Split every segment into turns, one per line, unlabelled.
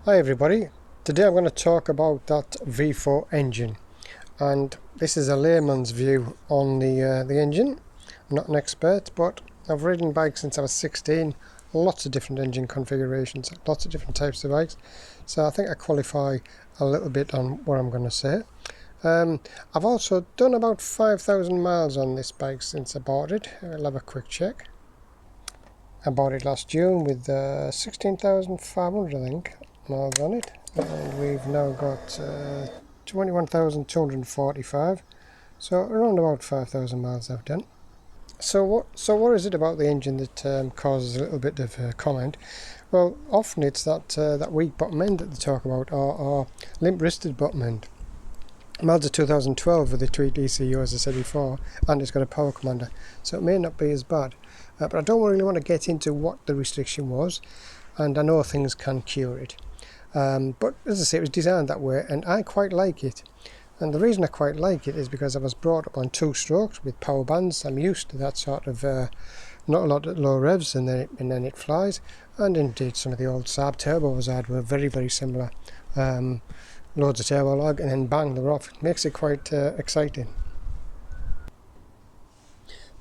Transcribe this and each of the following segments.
Hi everybody, today I'm going to talk about that V4 engine, and this is a layman's view on the engine. I'm not an expert, but I've ridden bikes since I was 16, lots of different engine configurations, lots of different types of bikes, so I think I qualify a little bit on what I'm going to say. I've also done about 5,000 miles on this bike since I bought it. I'll have a quick check. I bought it last June with 16,500 I think miles on it, and we've now got 21,245, so around about 5,000 miles I've done. So what is it about the engine that causes a little bit of comment? Well, often it's that weak bottom end that they talk about, or limp-wristed bottom end. Mine's a 2012 with a tweaked ECU, as I said before, and it's got a power commander, so it may not be as bad. But I don't really want to get into what the restriction was, and I know things can cure it. But as I say, it was designed that way, and I quite like it. And the reason I quite like it is because I was brought up on 2-strokes with power bands. I'm used to that sort of, not a lot at low revs, and then it flies. And indeed, some of the old Saab turbos I had were very, very similar. Loads of turbo lag, and then bang, they're off. It makes it quite exciting.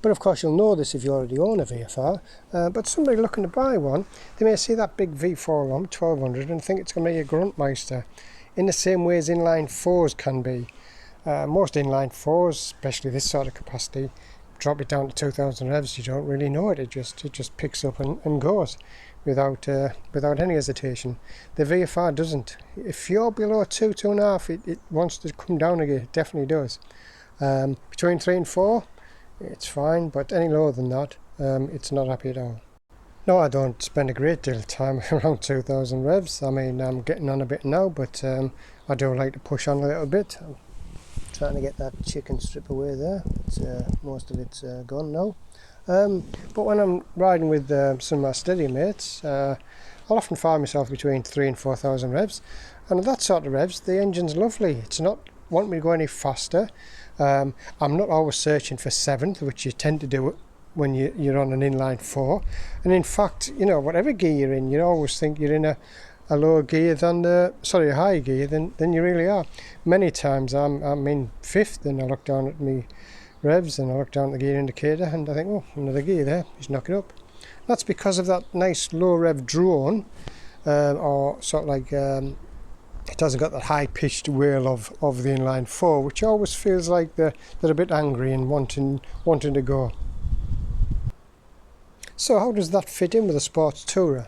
But of course you'll know this if you already own a VFR, but somebody looking to buy one, they may see that big V41200 and think it's going to be a gruntmeister, in the same way as inline 4s can be. Most inline 4s, especially this sort of capacity, drop it down to 2,000 revs, you don't really know it, it just picks up and goes without any hesitation. The VFR doesn't. If you're below 2.5, it wants to come down again, it definitely does. Between 3 and 4, it's fine, but any lower than that, it's not happy at all. No, I don't spend a great deal of time around 2,000 revs. I mean, I'm getting on a bit now, but I do like to push on a little bit. I'm trying to get that chicken strip away there. Most of it's gone now. But when I'm riding with some of my steady mates, I'll often find myself between 3 and 4,000 revs. And at that sort of revs, the engine's lovely. It's not wanting me to go any faster. I'm not always searching for 7th, which you tend to do when you're on an inline 4. And in fact, you know, whatever gear you're in, you always think you're in a lower gear than a higher gear than you really are. Many times I'm in 5th, and I look down at me revs and I look down at the gear indicator and I think, oh, another gear there, just knock it up. That's because of that nice low rev drone, or sort of like it hasn't got that high pitched wail of the inline 4, which always feels like they're a bit angry and wanting to go. So how does that fit in with a sports tourer?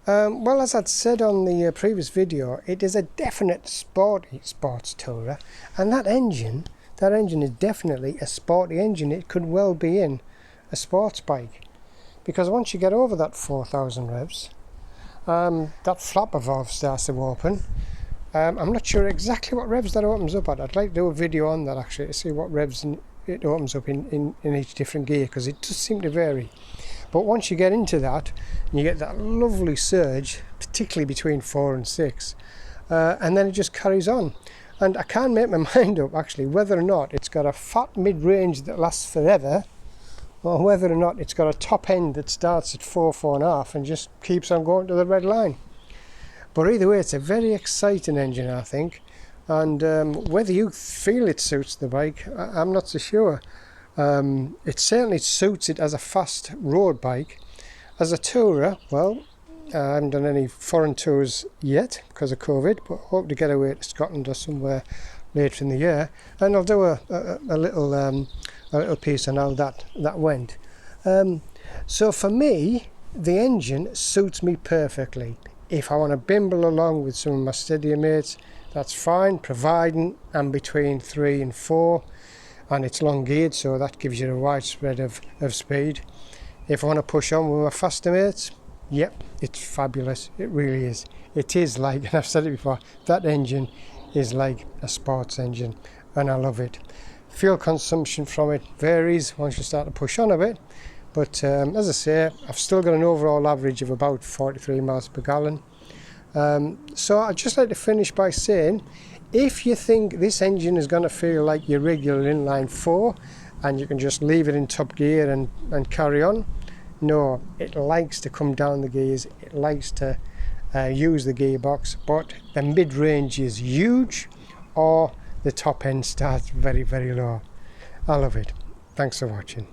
Well, as I'd said on the previous video, it is a definite sporty sports tourer, and that engine is definitely a sporty engine. It could well be in a sports bike, because once you get over that 4,000 revs, that flapper valve starts to open. I'm not sure exactly what revs that opens up at. I'd like to do a video on that actually, to see what revs it opens up in each different gear, because it does seem to vary. But once you get into that, and you get that lovely surge, particularly between 4 and 6, and then it just carries on. And I can't make my mind up actually whether or not it's got a fat mid-range that lasts forever, or whether or not it's got a top end that starts at 4.5 and just keeps on going to the red line. But either way, it's a very exciting engine, I think, and whether you feel it suits the bike, I'm not so sure. It certainly suits it as a fast road bike. As a tourer, well, I haven't done any foreign tours yet because of COVID, but hope to get away to Scotland or somewhere later in the year, and I'll do a little piece on how that went. So for me, the engine suits me perfectly. If I want to bimble along with some of my steadier mates, that's fine, providing I'm between 3 and 4, and it's long geared, so that gives you a wide spread of speed. If I want to push on with my faster mates, yep, it's fabulous. It really is. It is like, and I've said it before, that engine is like a sports engine, and I love it. Fuel consumption from it varies once you start to push on a bit, but as I say, I've still got an overall average of about 43 miles per gallon. So I'd just like to finish by saying, if you think this engine is going to feel like your regular inline 4 and you can just leave it in top gear and carry on, no, it likes to come down the gears, it likes to use the gearbox, but the mid-range is huge or the top end starts very, very low. I love it. Thanks for watching.